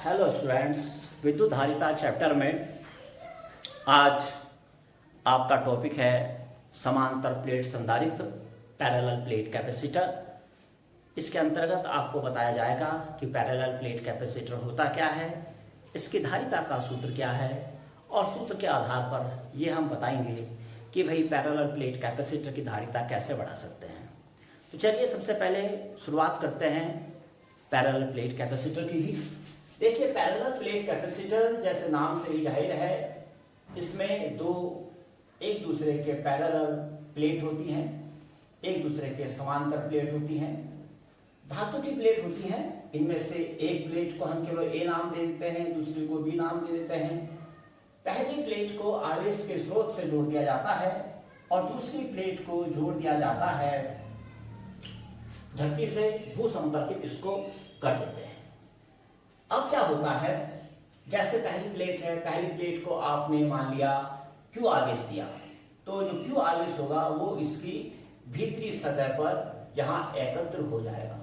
Hello students, विद्युत धारिता chapter में आज आपका टॉपिक है समांतर प्लेट संधारित्र पैरेलल प्लेट कैपेसिटर। इसके अंतर्गत आपको बताया जाएगा कि पैरेलल प्लेट कैपेसिटर होता क्या है, इसकी धारिता का सूत्र क्या है और सूत्र के आधार पर ये हम बताएंगे कि भाई पैरेलल प्लेट कैपेसिटर की धारिता कैसे बढ़ा सकते हैं। तो चलिए सबसे पहले शुरुआत करते हैं पैरेलल प्लेट कैपेसिटर की ही। देखिए, पैरेलल प्लेट कैपेसिटर जैसे नाम से ही जाहिर है, इसमें दो एक दूसरे के पैरेलल प्लेट होती हैं, एक दूसरे के समांतर प्लेट होती हैं, धातु की प्लेट होती हैं। इनमें से एक प्लेट को हम चलो ए नाम दे देते हैं, दूसरी को बी नाम दे देते हैं। पहली प्लेट को आवेश के स्रोत से जोड़ दिया जाता है और दूसरी प्लेट को जोड़ दिया जाता है धरती से, भू संपर्कित इसको कर देते हैं। अब क्या होता है, जैसे पहली प्लेट है, पहली प्लेट को आपने मान लिया क्यू आवेश दिया, तो जो क्यू आवेश होगा वो इसकी भीतरी सतह पर यहां एकत्र हो जाएगा।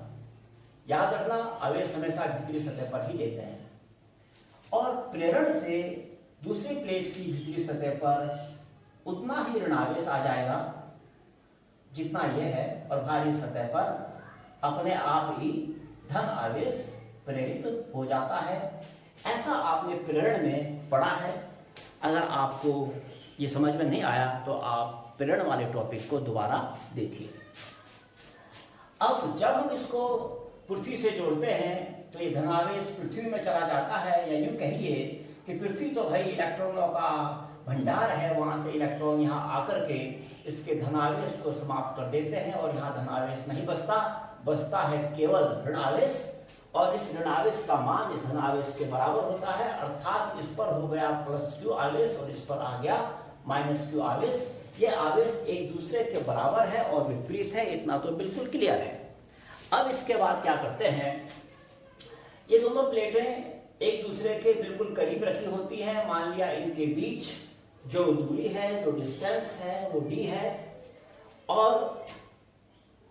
याद रखना, आवेश हमेशा भीतरी सतह पर ही लेते हैं और प्रेरण से दूसरी प्लेट की भीतरी सतह पर उतना ही ऋण आवेश आ जाएगा जितना यह है, और बाहरी सतह पर अपने आप ही धन आवेश प्रेरित हो जाता है। ऐसा आपने प्रेरण में पढ़ा है। अगर आपको ये समझ में नहीं आया तो आप प्रेरण वाले टॉपिक को दोबारा देखिए। अब जब हम इसको पृथ्वी से जोड़ते हैं तो ये धनावेश पृथ्वी में चला जाता है, या यूं कहिए कि पृथ्वी तो भाई इलेक्ट्रॉनों का भंडार है, वहां से इलेक्ट्रॉन यहाँ आकर के इसके धनावेश को समाप्त कर देते हैं और यहाँ धनावेश नहीं बचता है केवल ऋण आवेश। और इस ऋण आवेश का मान इस धन आवेश के बराबर होता है, अर्थात इस पर हो गया प्लस क्यू आवेश और इस पर आ गया माइनस क्यू आवेश। ये आवेश एक दूसरे के बराबर है और विपरीत है, इतना तो बिल्कुल क्लियर है। अब इसके बाद क्या करते हैं, ये दोनों प्लेटें एक दूसरे के बिल्कुल करीब रखी होती हैं। मान लिया इनके बीच जो दूरी है, जो डिस्टेंस है वो डी है, और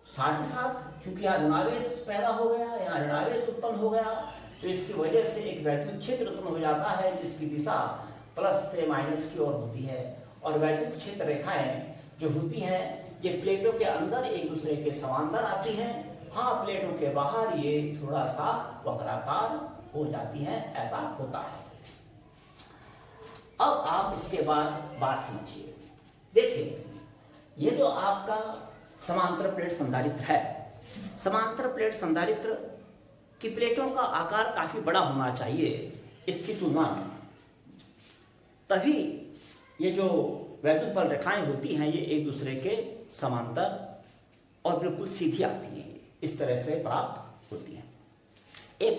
साथ ही साथ क्योंकि यहाँ ऋणावेश पैदा हो गया, यहाँ ऋणावेश उत्पन्न हो गया, तो इसकी वजह से एक वैद्युत क्षेत्र उत्पन्न हो जाता है जिसकी दिशा प्लस से माइनस की ओर होती है। और वैद्युत क्षेत्र रेखाएं जो होती हैं ये प्लेटों के अंदर एक दूसरे के समांतर आती हैं। हाँ, प्लेटों के बाहर ये थोड़ा सा वक्राकार हो जाती हैं, ऐसा होता है। अब आप इसके बाद बात समझिए। देखिए, ये जो आपका समांतर प्लेट संधारित्र है, समांतर प्लेट संधारित्र की प्लेटों का आकार काफी बड़ा होना चाहिए इसकी तुलना में, तभी ये जो वैद्युत बल रेखाएं होती हैं ये एक दूसरे के समांतर और बिल्कुल सीधी आती हैं, इस तरह से प्राप्त होती हैं। एक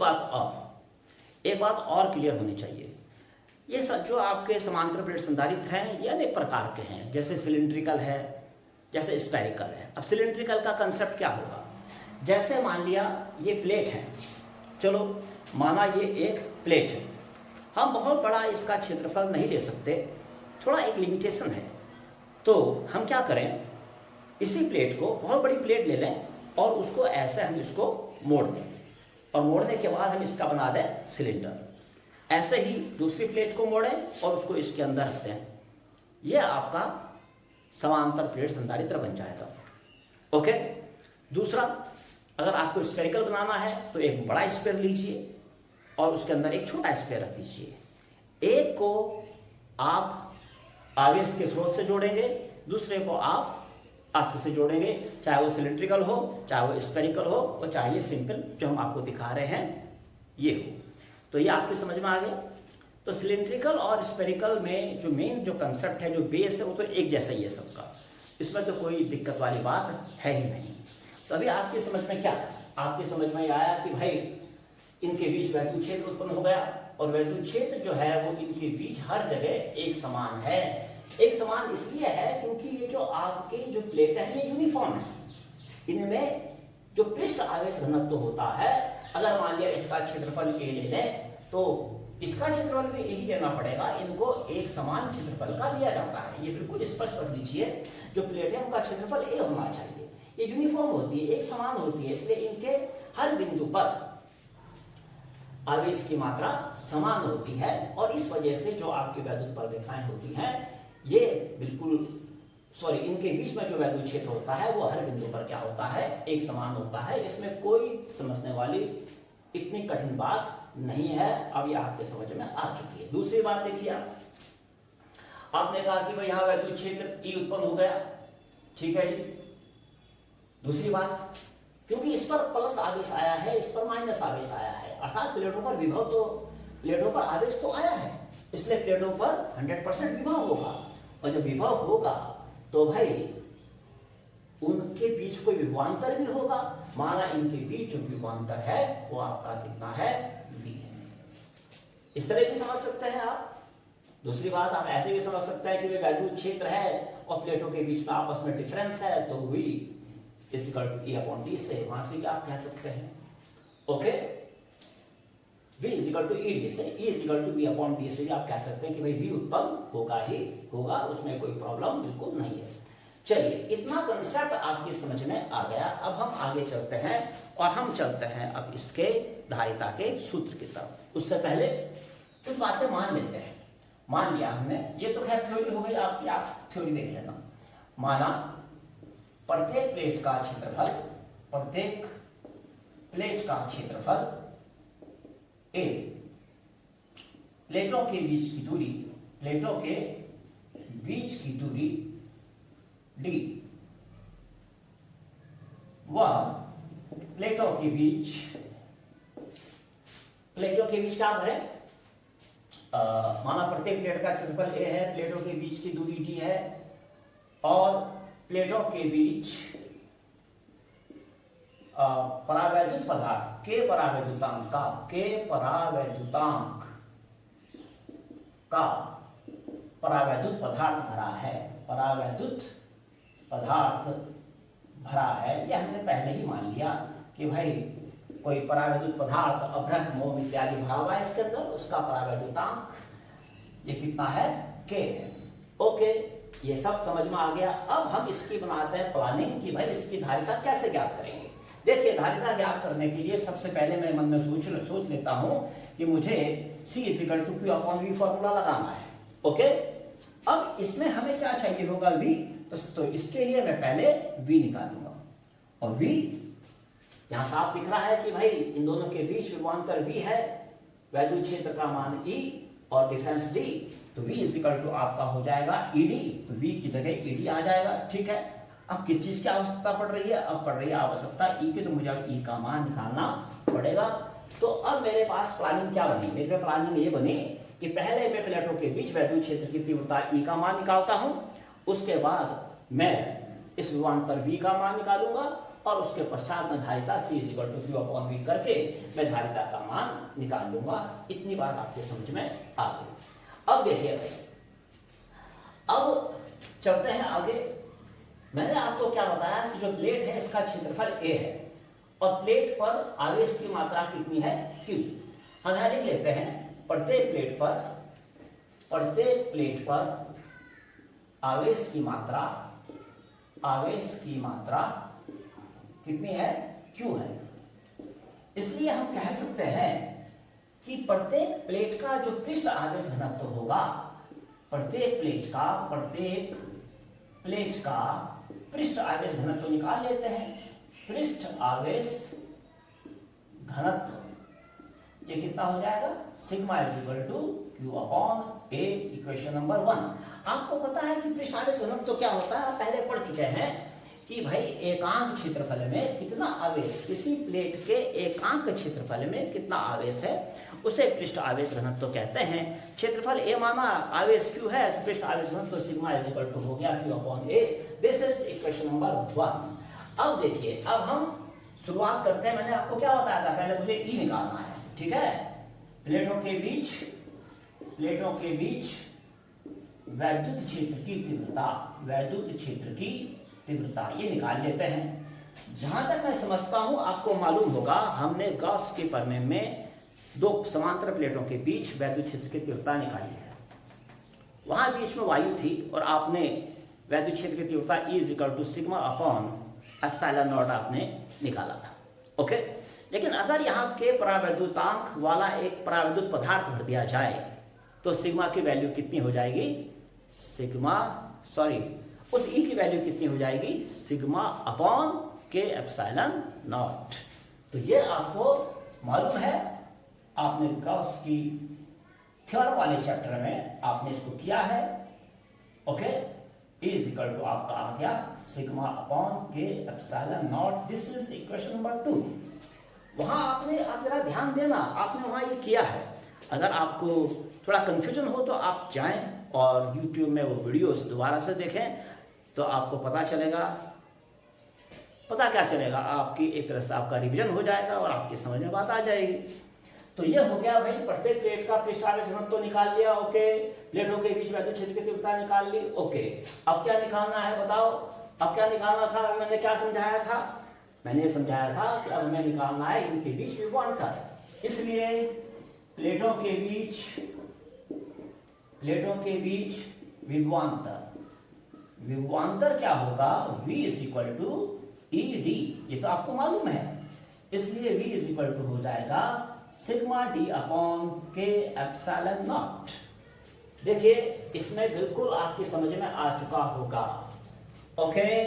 बात और क्लियर होनी चाहिए, ये सब जो आपके समांतर प्लेट संधारित्र हैं ये अनेक प्रकार के हैं, जैसे सिलिंड्रिकल है, जैसे स्फेरिकल है। अब सिलिंड्रिकल का कंसेप्ट क्या होगा, जैसे मान लिया ये प्लेट है, चलो माना ये एक प्लेट है, हम बहुत बड़ा इसका क्षेत्रफल नहीं ले सकते, थोड़ा एक लिमिटेशन है, तो हम क्या करें, इसी प्लेट को बहुत बड़ी प्लेट ले लें और उसको ऐसे हम इसको मोड़ दें, और मोड़ने के बाद हम इसका बना दें सिलेंडर। ऐसे ही दूसरी प्लेट को मोड़ें और उसको इसके अंदर रखते हैं, यह आपका समांतर प्लेट संधारित्र बन जाएगा। ओके। दूसरा, अगर आपको स्फेरिकल बनाना है तो एक बड़ा स्फीयर लीजिए और उसके अंदर एक छोटा स्फीयर रख दीजिए। एक को आप आवेश के स्रोत से जोड़ेंगे, दूसरे को आप अर्थ से जोड़ेंगे, चाहे वो सिलिंड्रिकल हो, चाहे वो स्फेरिकल हो, और चाहे ये सिंपल जो हम आपको दिखा रहे हैं ये हो। तो ये आपकी समझ में आ गया। तो सिलिंड्रिकल और स्फेरिकल में जो मेन जो कंसेप्ट है, जो बेस है, वो तो एक जैसा ही है सबका, इसमें तो कोई दिक्कत वाली बात है ही नहीं। तो अभी आपकी समझ में क्या, आपकी समझ में आया कि भाई इनके बीच वैद्युत क्षेत्र उत्पन्न हो गया, और वैद्युत क्षेत्र जो है वो इनके बीच हर जगह एक समान है। एक समान इसलिए है क्योंकि ये जो आपके जो प्लेट है ये यूनिफॉर्म है, इनमें जो पृष्ठ आवेश घनत्व होता है, अगर मान लिया इसका क्षेत्रफल ए ले लें तो इसका क्षेत्रफल भी यही देना पड़ेगा, इनको एक समान क्षेत्रफल का दिया जाता है। ये बिल्कुल स्पष्ट कर लीजिए, जो प्लेट है उनका क्षेत्रफल ए होना चाहिए, ये यूनिफॉर्म होती है, एक समान होती है, इसलिए इनके हर बिंदु पर आवेश की मात्रा समान होती है और इस वजह से जो आपकी वैद्युत परिरेखाएं होती हैं ये बिल्कुल इनके बीच में जो वैद्युत क्षेत्र होता है वो हर बिंदु पर क्या होता है, एक समान होता है। इसमें कोई समझने वाली इतनी कठिन बात नहीं है। अब ये आपके समझ में आ चुकी है। दूसरी बात देखिए, आपने कहा कि भाई यहाँ वैद्युत क्षेत्र E उत्पन्न हो गया, ठीक है जी। दूसरी बात, क्योंकि इस पर प्लस आवेश आया है, इस पर माइनस आवेश आया है, अर्थात प्लेटों पर विभव तो प्लेटों पर आवेश तो आया है, इसलिए प्लेटों पर 100% विभव होगा। और जब विभव होगा तो भाई उनके बीच कोई विभवांतर भी होगा। माना इनके बीच जो विभवांतर है वो आपका कितना है, V है। इस तरह भी समझ सकते हैं आप। दूसरी बात, आप ऐसे भी समझ सकते हैं कि वे वैद्युत क्षेत्र है और प्लेटों के बीच में आपस में डिफरेंस है, तो V इक्वल टू E/d से वहां से भी आप कह सकते हैं। Okay, V equal to ED से, E इक्वल टू V/d से भी आप कह सकते हैं कि भाई V उत्पन्न होगा ही होगा, उसमें कोई प्रॉब्लम बिल्कुल नहीं है। चलिए, इतना कंसेप्ट आपकी समझ में आ गया। अब हम आगे चलते हैं और हम चलते हैं अब इसके धारिता के सूत्र की तरफ। उससे पहले कुछ बातें मान लेते हैं। मान लिया हमने, ये तो खैर थ्योरी हो गई, आप थ्योरी देख लेना। माना प्रत्येक प्लेट का क्षेत्रफल, प्रत्येक प्लेट का क्षेत्रफल A, प्लेटों के बीच की दूरी, प्लेटों के बीच की दूरी D, व प्लेटों के बीच क्या भरे, माना प्रत्येक प्लेट का क्षेत्रफल A है, प्लेटों के बीच की दूरी D है और प्लेटों के बीच परावैद्युत पदार्थ के परावैद्युतांक का परावैद्युत पदार्थ भरा है, परावैद्युत पदार्थ भरा है। यह हमने पहले ही मान लिया कि भाई कोई परावैद्युत पदार्थ अभ्रक मोम इत्यादि भरा हुआ है इसके अंदर, उसका परावैद्युतांक ये कितना है, K है। ओके, ये सब समझ में आ गया। अब हम इसकी बनाते हैं प्लानिंग कि भाई इसकी धारिता कैसे ज्ञात करेंगे। देखिए, धारिता ज्ञात करने के लिए सबसे पहले मैं मन में सोच लेता हूं कि मुझे C equal to Q/V formula लगाना है। ओके, अब इसमें हमें क्या चाहिए होगा, V, तो इसके लिए मैं पहले V निकालूंगा और V यहां साफ दिख रहा है कि भाई इन दोनों के बीच विभवांतर V है, वैद्युत क्षेत्र का मान E और डिफरेंस D, तो V इक्वल टू आपका हो जाएगा ED, तो V की जगह ED आ जाएगा। ठीक है, अब किस चीज की आवश्यकता पड़ रही है, अब पड़ रही है आवश्यकता E की, तो मुझे E का मान निकालना पड़ेगा। तो अब मेरे पास प्लानिंग क्या बनी, मेरे प्लानिंग ये बनी कि पहले मैं प्लेटों के बीच वैद्युत क्षेत्र की तीव्रता E का मान निकालता हूं, उसके बाद मैं इस विभवांतर V का मान निकालूंगा और उसके पश्चात मैं धारिता C इक्वल टू Q/V करके मैं धारिता का मान निकाल लूंगा। इतनी बात आपके समझ में आ गई। अब देखिए, अब चलते हैं आगे। मैंने आपको क्या बताया कि जो प्लेट है इसका क्षेत्रफल A है और प्लेट पर आवेश की मात्रा कितनी है, Q। हम यहां लिख लेते हैं, प्रत्येक प्लेट पर आवेश की मात्रा कितनी है, Q है। इसलिए हम कह सकते हैं कि प्रत्येक प्लेट का जो पृष्ठ आवेश घनत्व होगा, प्रत्येक प्लेट का पृष्ठ आवेश घनत्व निकाल लेते हैं। पृष्ठ आवेश घनत्व ये कितना हो जाएगा, sigma equal to Q/A, equation number 1। आपको पता है कि पृष्ठ आवेश घनत्व क्या होता है, आप पहले पढ़ चुके हैं कि भाई एकांक क्षेत्रफल में कितना आवेश, किसी प्लेट के एकांक क्षेत्रफल में कितना आवेश है उसे पृष्ठ आवेश घनत्व कहते हैं। क्षेत्रफल A माना आवेश Q है, तो पृष्ठ आवेश घनत्व सिग्मा इक्वल टू हो गया Q/A। This is equation number 1। अब देखिए, अब हम शुरुआत करते हैं। मैंने आपको क्या बताया था, पहले मुझे E निकालना है, ठीक है। प्लेटों के बीच वैद्युत क्षेत्र की तीव्रता ये निकाल लेते हैं। जहां तक मैं समझता हूं, आपको मालूम होगा हमने गॉस के प्रमेय में दो समांतर प्लेटों के बीच वैद्युत क्षेत्र की तीव्रता निकाली है। वहां बीच में वायु थी और आपने वैद्युत क्षेत्र की तीव्रता E equal to sigma upon epsilon naught आपने निकाला था। ओके, लेकिन अगर यहाँ के परावैद्युतांक वाला एक परावैद्युत पदार्थ भर दिया जाए तो सिग्मा की वैल्यू कितनी हो जाएगी, उस ई की वैल्यू कितनी हो जाएगी, सिग्मा अपॉन के एप्सिलॉन नॉट। तो ये आपको मालूम है, आपने गाउस की थ्योरम वाले चैप्टर में आपने इसको किया है। ओके, इज इक्वल टू आपका आ गया सिग्मा अपॉन के epsilon not. This is equation number 2। वहां आपने, आप जरा ध्यान देना, आपने वहां ये किया है। अगर आपको थोड़ा कंफ्यूजन हो तो आप जाएं और YouTube में वो वीडियोस दोबारा से देखें, तो आपको पता चलेगा। पता क्या चलेगा, आपकी एक तरह से आपका रिवीजन हो जाएगा और आपकी समझ में बात आ जाएगी। तो ये हो गया भाई, प्रत्येक प्लेट का पृष्ठावेश घनत्व तो निकाल लिया। ओके, प्लेटों के बीच वैद्युत क्षेत्र की तीव्रता निकाल ली। ओके, अब क्या निकालना है बताओ, अब क्या निकालना था, मैंने क्या समझाया था, मैंने समझाया था कि अब हमें निकालना है इनके बीच विभवांतर। इसलिए प्लेटों के बीच विभवांतर क्या होगा, V is equal to E D, ये तो आपको मालूम है। इसलिए V इज इक्वल टू हो जाएगा सिग्मा डी अपॉन के एप्सिलॉन नॉट। देखिए इसमें बिल्कुल आपकी समझ में आ चुका होगा। ओके,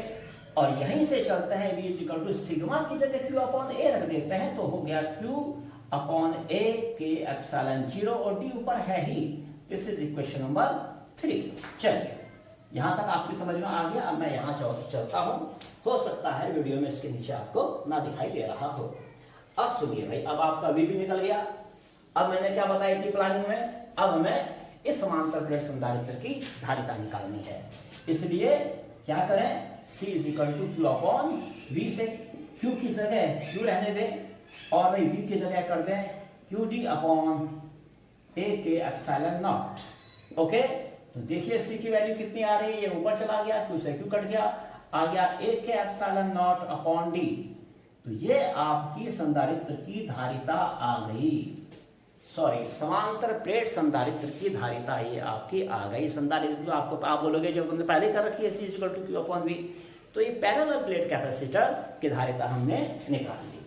और यहीं से चलते हैं, V is equal to sigma की जगह Q अपॉन ए रख देते हैं, तो हो गया Q अपॉन ए के एप्सिलॉन 0, और डी ऊपर है ही। This is equation number 3। चलिए, यहां तक आपकी समझ में आ गया। अब मैं यहां चलता हूं, हो सकता है वीडियो में इसके नीचे आपको ना दिखाई दे रहा हो। अब सुनिए भाई, अब आपका V भी निकल गया। अब मैंने क्या बताई थी प्लानिंग में, अब हमें इस समांतर प्लेट संधारित्र की धारिता निकालनी है। इसलिए क्या करें, C is equal to Q upon V से Q की जगह Q रहने दें, और भाई V की जगह कर दें QD अपॉन A के एप्सिलॉन नॉट। ओके, तो देखिए C की वैल्यू कितनी आ रही है, ये ऊपर चला गया, Q से Q कट गया, आ गया A के एप्सिलॉन नॉट अपॉन D। तो ये आपकी संधारित्र की धारिता आ गई, समांतर प्लेट संधारित्र की धारिता ये आपकी आ गई। संधारित्र जो आपको, आप बोलोगे जब हमने पहले कर रखी है C equal to Q upon V, तो ये पैरेलल प्लेट कैपेसिटर की धारिता हमने निकाल ली।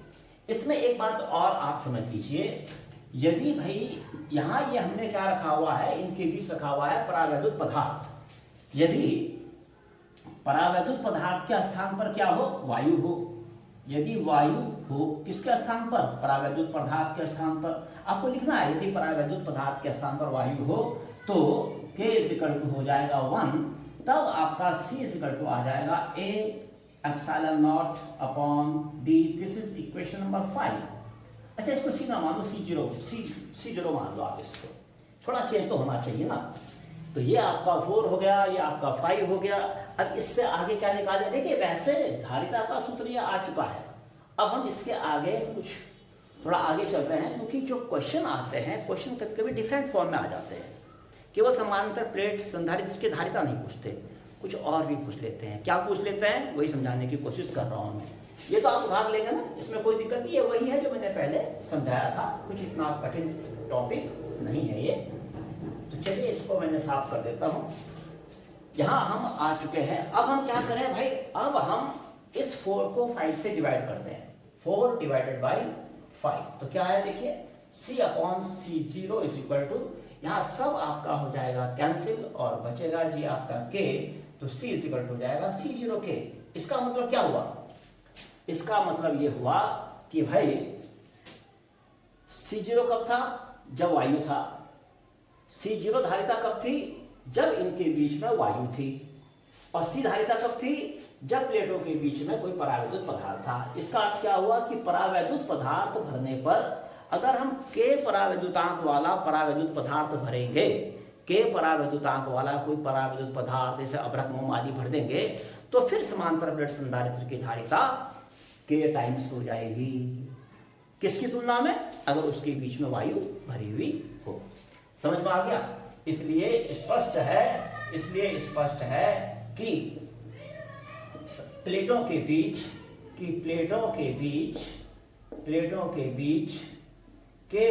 इसमें एक बात और आप समझ लीजिए, यदि भाई यहाँ ये हमने क्या रखा हुआ है, इनके बीच रखा हुआ है परावैद्युत पदार्थ। यदि परावैद्युत पदार्थ के स्थान पर क्या हो, वायु हो, यदि वायु हो किसके स्थान पर, परावैद्युत पदार्थ के स्थान पर, आपको लिखना है यदि परावैद्युत पदार्थ के स्थान पर वायु हो तो K इज इक्वल टू हो जाएगा 1, तब आपका C इज इक्वल टू आ जाएगा A epsilon not upon D। This is equation number 5। अच्छा, इसको C ना मान लो, C0 मान लो आप इसको, थोड़ा चेंज तो होना चाहिए ना। तो ये आपका 4 हो गया, ये आपका 5 हो गया। अब इससे आगे क्या निकाले, देखिए वैसे धारिता का सूत्र ये आ चुका है। अब हम इसके आगे कुछ थोड़ा आगे चल रहे हैं, क्योंकि जो क्वेश्चन आते हैं, क्वेश्चन कभी डिफरेंट फॉर्म में आ जाते हैं। केवल समांतर प्लेट संधारित्र की धारिता नहीं पूछते, कुछ और भी पूछ लेते हैं। क्या पूछ लेते हैं, वही समझाने की कोशिश कर रहा हूं मैं। ये तो आप उधार लेंगे ना, इसमें कोई दिक्कत नहीं है, वही है जो मैंने पहले समझाया था, कुछ इतना कठिन टॉपिक नहीं है ये। तो चलिए इसको मैंने साफ कर देता हूं। यहां हम आ चुके हैं। अब हम क्या करें भाई, अब हम इस 4 को 5 से डिवाइड करते हैं। 4 डिवाइडेड बाई 5, तो क्या है देखिए, C upon C0 is equal to, यहाँ सब आपका हो जाएगा कैंसिल और बचेगा जी आपका K, तो C इज इक्वल टू हो जाएगा C0K। इसका मतलब क्या हुआ, इसका मतलब ये हुआ कि भाई C0 कब था, जब वायु था। C0 धारिता कब थी, जब इनके बीच में वायु थी। और C धारिता कब थी, जब प्लेटों के बीच में कोई परावैद्युत पदार्थ था। इसका अर्थ क्या हुआ कि परावैद्युत पदार्थ भरने पर, अगर हम K परावैद्युतांक वाला परावैद्युत पदार्थ भरेंगे, K परावैद्युतांक वाला कोई परावैद्युत पदार्थ जैसे अभ्रक मोम आदि भर देंगे, तो फिर समांतर प्लेट संधारित्र की धारिता K टाइम्स हो जाएगी। किसकी तुलना में, अगर उसके बीच में वायु भरी हुई हो। समझ में आ गया। इसलिए स्पष्ट है कि प्लेटों के बीच के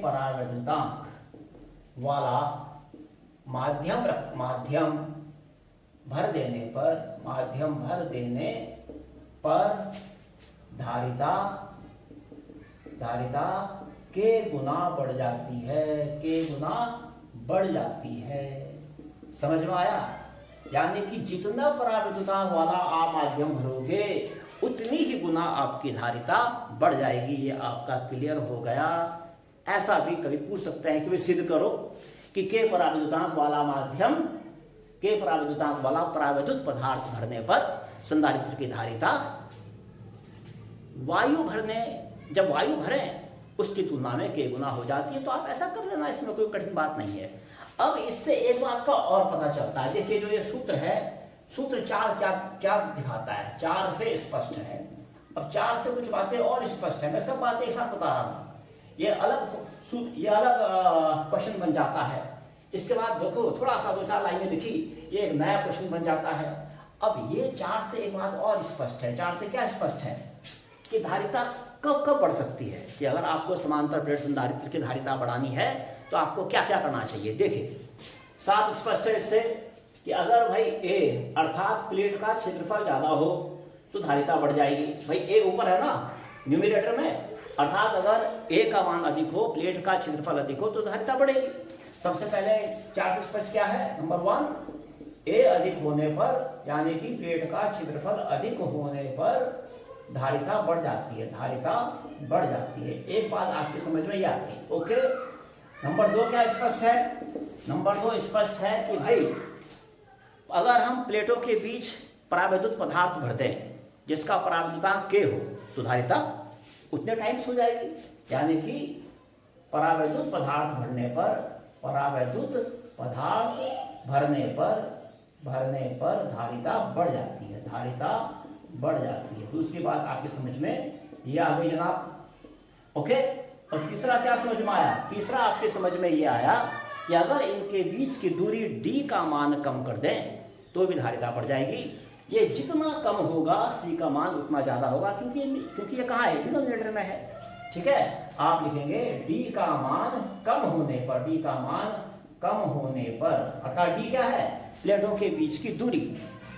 परावैद्युतांक वाला माध्यम भर देने पर धारिता धारिता के गुना बढ़ जाती है, के गुना बढ़ जाती है। समझ में आया? यानी कि जितना पराविद्युतांक वाला आप माध्यम भरोगे उतनी ही गुना आपकी धारिता बढ़ जाएगी। ये आपका क्लियर हो गया। ऐसा भी कभी पूछ सकते हैं कि वे सिद्ध करो कि के पराविद्युतांक वाला माध्यम, के पराविद्युतांक वाला परावैद्युत पदार्थ भरने पर संधारित्र की धारिता जब वायु भरे उसकी तुलना में के गुना हो जाती है। तो आप ऐसा कर लेना, इसमें कोई कठिन बात नहीं है। अब इससे एक बात का और पता चलता है। देखिए जो ये सूत्र है, सूत्र 4 क्या क्या दिखाता है? 4 से स्पष्ट है। अब 4 से कुछ बातें और स्पष्ट है। मैं सब बातें एक साथ बता रहा हूं। ये अलग क्वेश्चन बन जाता है। इसके बाद देखो थोड़ा सा 2-4 लाइनें लिखी, ये एक नया क्वेश्चन बन जाता है। अब ये 4 से एक बात और स्पष्ट है। 4 से क्या स्पष्ट है कि धारिता कब कब बढ़ सकती है, कि अगर आपको समांतर प्लेट संधारित्र की धारिता बढ़ानी है तो आपको क्या क्या करना चाहिए। देखिए साफ स्पष्ट है इससे कि अगर भाई ए अर्थात प्लेट का क्षेत्रफल ज्यादा हो तो धारिता बढ़ जाएगी। भाई ए ऊपर है ना न्यूमरेटर में, अर्थात अगर ए का मान अधिक हो, प्लेट का क्षेत्रफल अधिक हो तो धारिता बढ़ेगी। सबसे पहले 4 से स्पष्ट क्या है? नंबर 1, ए अधिक होने पर यानी कि प्लेट का क्षेत्रफल अधिक होने पर धारिता बढ़ जाती है, धारिता बढ़ जाती है। एक बात आपकी समझ में ये आती है। ओके। नंबर 2 क्या स्पष्ट है? नंबर 2 स्पष्ट है कि भाई अगर हम प्लेटों के बीच परावैद्युत पदार्थ भर दें जिसका परावैद्युतांक के हो तो धारिता उतने टाइम्स हो जाएगी। यानी कि परावैद्युत पदार्थ भरने पर, परावैद्युत पदार्थ भरने पर धारिता बढ़ जाती है, धारिता बढ़ जाती है। दूसरी बात आपकी समझ में ये आ गई जनाब। ओके। और तीसरा क्या समझ में आया? तीसरा आपके समझ में ये आया कि अगर इनके बीच की दूरी d का मान कम कर दें तो भी धारिता बढ़ जाएगी। ये जितना कम होगा c का मान उतना ज्यादा होगा, क्योंकि ये कहाँ है? डिनोमिनेटर में है। ठीक है, आप लिखेंगे d का मान कम होने पर, d का मान कम होने पर, अर्थात d क्या है? प्लेटों के बीच की दूरी,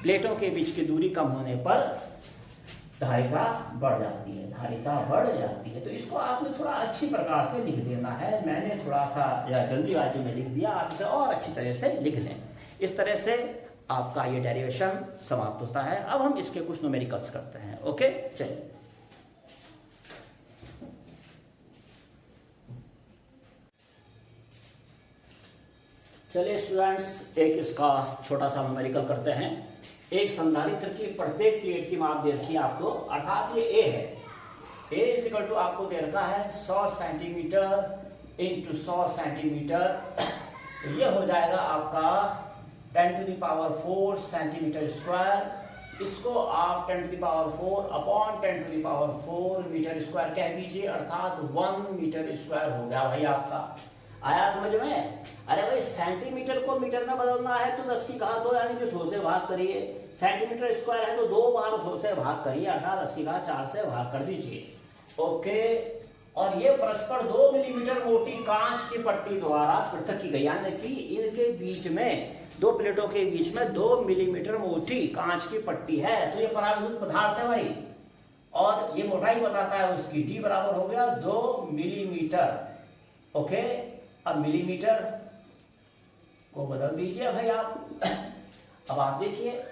प्लेटों के बीच की दूरी कम होने पर धारिता बढ़ जाती है, धारिता बढ़ जाती है। तो इसको आपने थोड़ा अच्छी प्रकार से लिख देना है। मैंने थोड़ा सा जल्दीबाजी में लिख दिया, आप इसे और अच्छी तरह से लिख लें। इस तरह से आपका ये डेरिवेशन समाप्त होता है। अब हम इसके कुछ न्यूमेरिकल्स करते हैं। ओके चलिए। चलिए स्टूडेंट्स, एक इसका छोटा सा न्यूमेरिकल करते हैं। एक संधारित्र की प्रत्येक प्लेट की माप दे रखी है आपको, अर्थात ये ए है। ए इक्वल टू आपको दे रखा है 100 सेंटीमीटर इंटू 100 सेंटीमीटर। तो ये हो जाएगा आपका 10⁴ सेंटीमीटर स्क्वायर। इसको आप 10⁴ अपॉन 10⁴ मीटर स्क्वायर कह दीजिए, अर्थात 1 मीटर स्क्वायर हो गया भाई आपका। आया समझ में? अरे भाई सेंटीमीटर को मीटर में बदलना है तो 10 की घात 2 यानी कि 100 से भाग करिए। सेंटीमीटर स्क्वायर है तो 2 बार 100 से भाग करिए, अर्थात 10 की घात 4 से भाग कर दीजिए। ओके। और ये परस्पर 2 मिलीमीटर मोटी कांच की पट्टी द्वारा पृथक की गई, यानी कि इनके बीच में, दो प्लेटों के बीच में 2 मिलीमीटर मोटी कांच की पट्टी है। तो ये परावैद्युत पदार्थ है भाई, और ये मोटाई बताता है उसकी। d बराबर हो गया 2 मिलीमीटर। ओके। अब मिलीमीटर को बदल दीजिए भाई आप। अब आप देखिए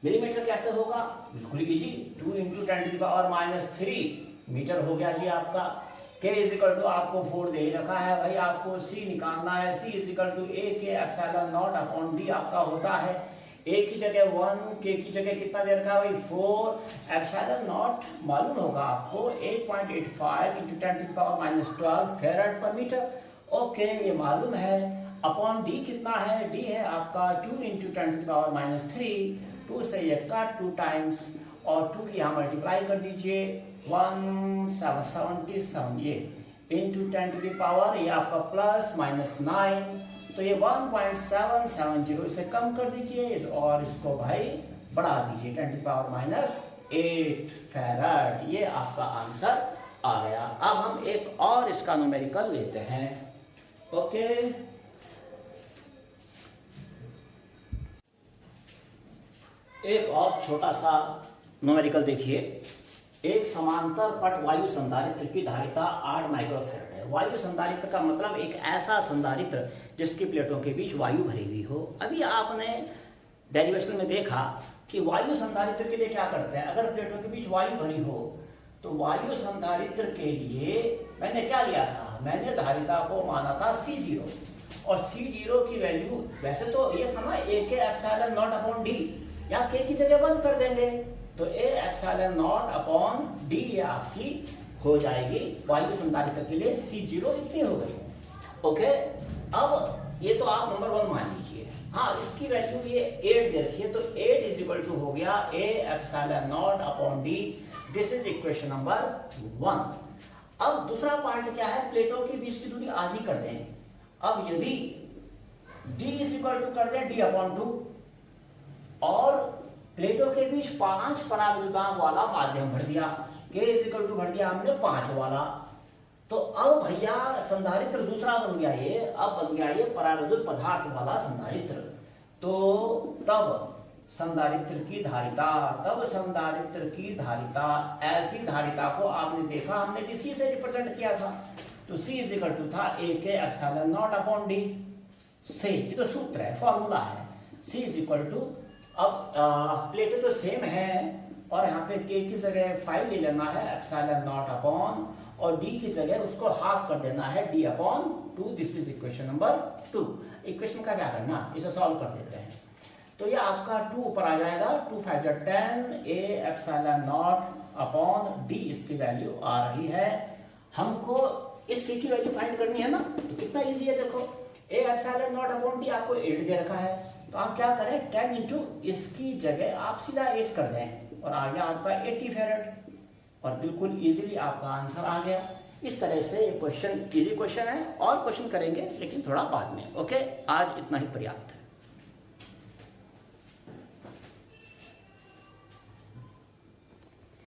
मिलीमीटर कैसे होगा, बिल्कुल कीजिए। 2 × 10⁻³ मीटर हो गया जी आपका। k इक्वल टू आपको 4 दे रखा है भाई, आपको c निकालना है। c equal to a/ε0 upon d आपका होता है। a की जगह 1, k की जगह कितना दे रखा है भाई 4। ε0 मालूम होगा आपको 8.85 × 10⁻12 फेरेड पर मीटर। ओके, ये मालूम है। अपॉन d कितना है? d है आपका 2 × 10⁻³ 2 से ये कट 2 टाइम्स, और 2 की यहाँ मल्टीप्लाई कर दीजिए 177 ये इंटू 10⁻, ये आपका +-9, तो ये 1.770 इसे कम कर दीजिए और इसको भाई बढ़ा दीजिए 10⁻8 फेरेड। ये आपका आंसर आ गया। अब हम एक और इसका न्यूमेरिकल लेते हैं। ओके। एक और छोटा सा न्यूमेरिकल देखिए। एक समांतर पट वायु संधारित्र की धारिता 8 माइक्रोफैराड है। वायु संधारित्र का मतलब एक ऐसा संधारित्र जिसकी प्लेटों के बीच वायु भरी हुई हो। अभी आपने डेरिवेशन में देखा कि वायु संधारित्र के लिए क्या करते हैं, अगर प्लेटों के बीच वायु भरी हो तो वायु संधारित्र के लिए मैंने क्या लिया था, मैंने धारिता को माना था C0 और C0 की वैल्यू वैसे तो ये था ना A के एप्सिलॉन नॉट अपॉन डी, या K की जगह बंद कर देंगे तो A epsilon not upon D ये आपकी हो जाएगी वायु संधारित्र के लिए C0 इतनी हो गई। ओके, अब ये तो आप नंबर 1 मान लीजिए। हाँ, इसकी वैल्यू ये 8 दे रखी है तो 8 इज इक्वल टू हो गया A epsilon not upon D. This is equation number 1। अब दूसरा पार्ट क्या है, प्लेटों के बीच की दूरी आधी कर दें। अब यदि d इज इक्वल टू कर दें d अपॉन 2 और प्लेटों के बीच 5 पराविद्युतांक वाला माध्यम भर दिया, k इज इक्वल टू भर दिया हमने 5 वाला, तो अब भैया संधारित्र दूसरा बन गया ये, अब बन गया ये पराविद्युत पदार्थ वाला संधारित्र। तो तब संधारित्र की धारिता ऐसी धारिता को आपने देखा हमने किसी से रिप्रेजेंट किया था, तो C इज इक्वल टू था A के एप्सिलॉन नॉट अपॉन डी से, ये तो सूत्र है, फॉर्मूला है। C इज इक्वल टू, अब प्लेटें तो सेम है और यहाँ पे K की जगह 5 ले लेना है एप्सिलॉन नॉट अपॉन, और D की जगह उसको हाफ कर देना है D upon 2। This is equation number 2। Equation का क्या करना, इसे सॉल्व कर देते हैं तो ये आपका 2 ऊपर आ जाएगा, 2 5 10 A epsilon not upon D इसकी वैल्यू आ रही है। हमको इस C की वैल्यू फाइंड करनी है ना, तो कितना इजी है, देखो A epsilon not upon D आपको 8 दे रखा है, तो आप क्या करें 10 इंटू इसकी जगह आप सीधा 8 कर दें और आ गया आपका 80 फैराड और बिल्कुल इजीली आपका आंसर आ गया। इस तरह से ये क्वेश्चन इजी क्वेश्चन है और क्वेश्चन करेंगे लेकिन थोड़ा बाद में। ओके, आज इतना ही पर्याप्त है।